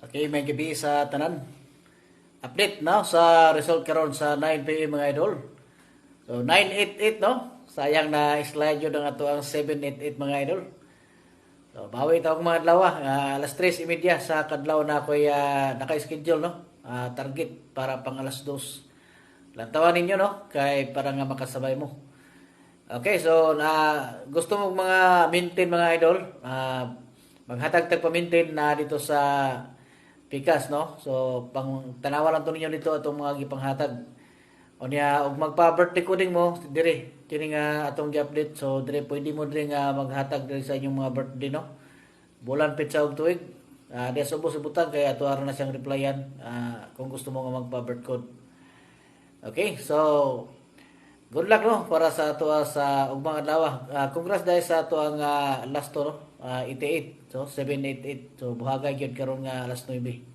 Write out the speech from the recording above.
Okay, may gabi sa tanan. Update no sa result karon sa 9 PM mga idol. So 988 no. Sayang na slide yun ang ato ang 788 mga idol. So bawi ta og mga adlaw alas 3:30 sa kadlaw na ako'y naka-schedule no. Target para pang alas 2. Lantawan ninyo no kay para nga makasabay mo. Okay, so gusto mo mga maintain mga idol, maghatag tag pa-maintain na dito sa Pikas no. So pang tanawa lang to ninyo dito atong mga gipanghatag. O niya og magpa-birthday coding mo dire kini nga atong gi-update. So dire pwede mo dire nga maghatag dire sa inyong mga birthday no. Bulan pitsa og tuig. Dia subos ibutan kay ato ara na siyang replyan kung gusto mo nga magpa-birth code. Okay, so good luck no para sa ato sa ugmang adlaw. Congrats dahil sa ato ang last to no. 88. So 788. So buhagay gyud karon nga alas 9.